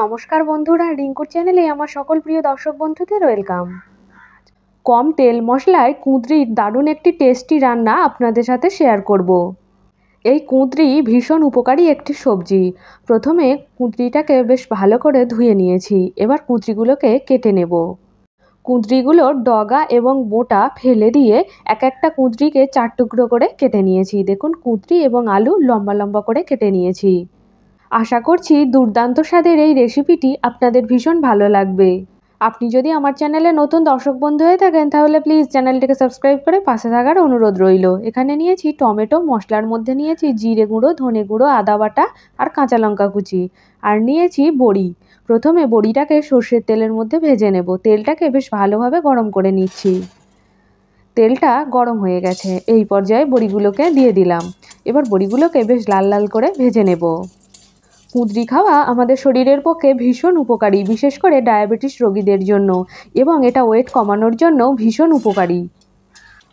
নমস্কার বন্ধুরা, রিঙ্কুর চ্যানেলে আমার সকল প্রিয় দর্শক বন্ধুদের ওয়েলকাম। কম তেল মশলায় কুঁদরির দারুণ একটি টেস্টি রান্না আপনাদের সাথে শেয়ার করব। এই কুঁদরি ভীষণ উপকারী একটি সবজি। প্রথমে কুঁদরিটাকে বেশ ভালো করে ধুয়ে নিয়েছি। এবার কুঁদরিগুলোকে কেটে নেব। কুঁদরিগুলোর ডগা এবং বোটা ফেলে দিয়ে এক একটা কুঁদরিকে 4 টুকরো করে কেটে নিয়েছি। দেখুন, কুঁদরি এবং আলু লম্বা লম্বা করে কেটে নিয়েছি। আশা করছি দুর্দান্ত স্বাদের এই রেসিপিটি আপনাদের ভীষণ ভালো লাগবে। আপনি যদি আমার চ্যানেলে নতুন দর্শক বন্ধু হয়ে থাকেন তাহলে প্লিজ চ্যানেলটিকে সাবস্ক্রাইব করে পাশে থাকার অনুরোধ রইল। এখানে নিয়েছি টমেটো, মশলার মধ্যে নিয়েছি জিরে গুঁড়ো, ধনে গুঁড়ো, আদা বাটা আর কাঁচা লঙ্কা কুচি, আর নিয়েছি বড়ি। প্রথমে বড়িটাকে সর্ষের তেলের মধ্যে ভেজে নেব। তেলটাকে বেশ ভালোভাবে গরম করে নিচ্ছি। তেলটা গরম হয়ে গেছে, এই পর্যায়ে বড়িগুলোকে দিয়ে দিলাম। এবার বড়িগুলোকে বেশ লাল লাল করে ভেজে নেব। কুঁদরি খাওয়া আমাদের শরীরের পক্ষে ভীষণ উপকারী, বিশেষ করে ডায়াবেটিস রোগীদের জন্য, এবং এটা ওয়েট কমানোর জন্য ভীষণ উপকারী।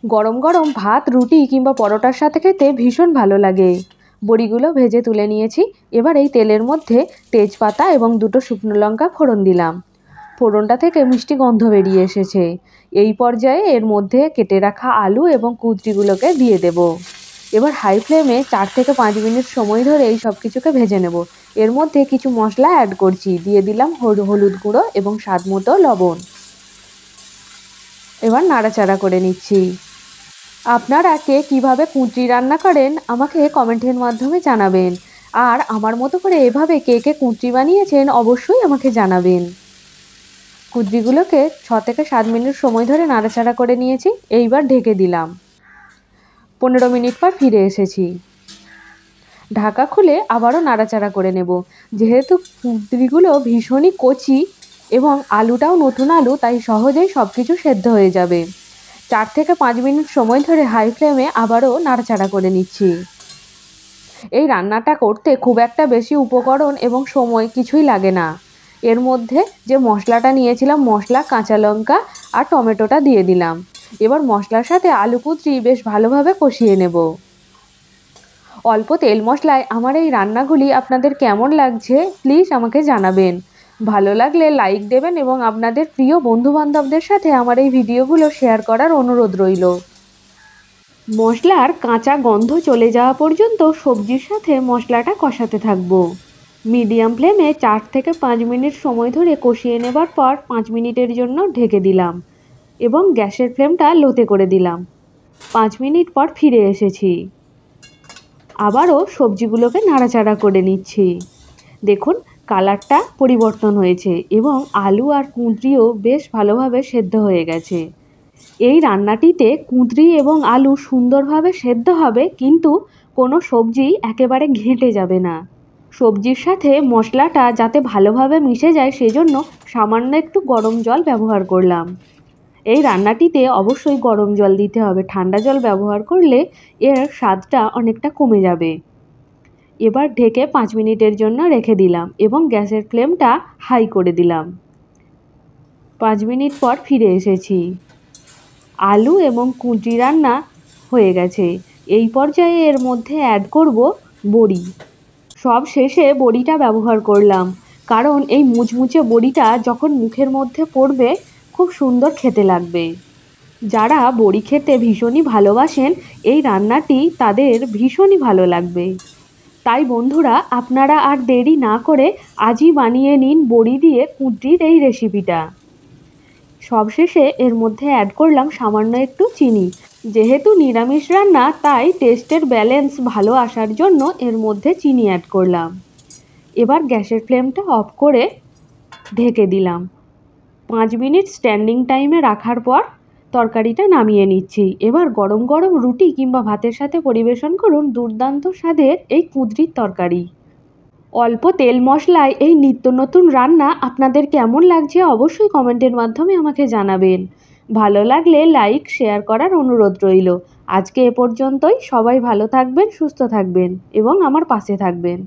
গরম গরম ভাত, রুটি কিংবা পরোটার সাথে খেতে ভীষণ ভালো লাগে। বড়িগুলো ভেজে তুলে নিয়েছি। এবার এই তেলের মধ্যে তেজপাতা এবং 2টো শুকনো লঙ্কা ফোড়ন দিলাম। ফোড়নটা থেকে মিষ্টি গন্ধ বেরিয়ে এসেছে। এই পর্যায়ে এর মধ্যে কেটে রাখা আলু এবং কুঁদরিগুলোকে দিয়ে দেব। এবার হাই ফ্লেমে 4 থেকে 5 মিনিট সময় ধরে এই সব কিছুকে ভেজে নেব। এর মধ্যে কিছু মশলা অ্যাড করছি। দিয়ে দিলাম হলুদ গুঁড়ো এবং স্বাদ মতো লবণ। এবার নাড়াচাড়া করে নিচ্ছি। আপনারা কে কীভাবে কুঁদরি রান্না করেন আমাকে কমেন্টের মাধ্যমে জানাবেন। আর আমার মতো করে এভাবে কে কে কুঁদরি বানিয়েছেন অবশ্যই আমাকে জানাবেন। কুঁদরিগুলোকে 6 থেকে 7 মিনিট সময় ধরে নাড়াচাড়া করে নিয়েছি। এইবার ঢেকে দিলাম। 15 মিনিট পর ফিরে এসেছি। ঢাকা খুলে আবারও নাড়াচাড়া করে নেব। যেহেতু কুঁদরিগুলো ভীষণই কচি এবং আলুটাও নতুন আলু, তাই সহজেই সব কিছু সেদ্ধ হয়ে যাবে। 4 থেকে 5 মিনিট সময় ধরে হাই ফ্লেমে আবারও নাড়াচাড়া করে নিচ্ছি। এই রান্নাটা করতে খুব একটা বেশি উপকরণ এবং সময় কিছুই লাগে না। এর মধ্যে যে মশলাটা নিয়েছিলাম, মশলা, কাঁচা লঙ্কা আর টমেটোটা দিয়ে দিলাম। এবার মশলার সাথে আলু কুঁদরি বেশ ভালোভাবে কষিয়ে নেব। অল্প তেল মশলায় আমার এই রান্নাগুলি আপনাদের কেমন লাগছে প্লিজ আমাকে জানাবেন। ভালো লাগলে লাইক দেবেন এবং আপনাদের প্রিয় বন্ধুবান্ধবদের সাথে আমার এই ভিডিওগুলো শেয়ার করার অনুরোধ রইল। মশলার কাঁচা গন্ধ চলে যাওয়া পর্যন্ত সবজির সাথে মশলাটা কষাতে থাকবো। মিডিয়াম ফ্লেমে 4 থেকে 5 মিনিট সময় ধরে কষিয়ে নেবার পর 5 মিনিটের জন্য ঢেকে দিলাম এবং গ্যাসের ফ্লেমটা লোতে করে দিলাম। 5 মিনিট পর ফিরে এসেছি। আবারও সবজিগুলোকে নাড়াচাড়া করে নিচ্ছি। দেখুন, কালারটা পরিবর্তন হয়েছে এবং আলু আর কুঁদরিও বেশ ভালোভাবে সেদ্ধ হয়ে গেছে। এই রান্নাটিতে কুঁদরি এবং আলু সুন্দরভাবে সেদ্ধ হবে, কিন্তু কোনো সবজি একেবারে ঘেঁটে যাবে না। সবজির সাথে মশলাটা যাতে ভালোভাবে মিশে যায় সেজন্য সামান্য একটু গরম জল ব্যবহার করলাম। এই রান্নাটিতে অবশ্যই গরম জল দিতে হবে। ঠান্ডা জল ব্যবহার করলে এর স্বাদটা অনেকটা কমে যাবে। এবার ঢেকে 5 মিনিটের জন্য রেখে দিলাম এবং গ্যাসের ফ্লেমটা হাই করে দিলাম। 5 মিনিট পর ফিরে এসেছি। আলু এবং কুঁদরি রান্না হয়ে গেছে। এই পর্যায়ে এর মধ্যে অ্যাড করব বড়ি। সব শেষে বড়িটা ব্যবহার করলাম, কারণ এই মুচমুচে বড়িটা যখন মুখের মধ্যে পড়বে খুব সুন্দর খেতে লাগবে। যারা বড়ি খেতে ভীষণই ভালোবাসেন এই রান্নাটি তাদের ভীষণই ভালো লাগবে। তাই বন্ধুরা, আপনারা আর দেরি না করে আজই বানিয়ে নিন বড়ি দিয়ে কুঁদরির এই রেসিপিটা। সবশেষে এর মধ্যে অ্যাড করলাম সামান্য একটু চিনি। যেহেতু নিরামিষ রান্না তাই টেস্টের ব্যালেন্স ভালো আসার জন্য এর মধ্যে চিনি অ্যাড করলাম। এবার গ্যাসের ফ্লেমটা অফ করে ঢেকে দিলাম। 5 মিনিট স্ট্যান্ডিং টাইমে রাখার পর তরকারিটা নামিয়ে নিচ্ছি। এবার গরম গরম রুটি কিংবা ভাতের সাথে পরিবেশন করুন দুর্দান্ত স্বাদের এই কুঁদরির তরকারি। অল্প তেল মশলায় এই নিত্য নতুন রান্না আপনাদের কেমন লাগছে অবশ্যই কমেন্টের মাধ্যমে আমাকে জানাবেন। ভালো লাগলে লাইক, শেয়ার করার অনুরোধ রইল। আজকে এ পর্যন্তই। সবাই ভালো থাকবেন, সুস্থ থাকবেন এবং আমার পাশে থাকবেন।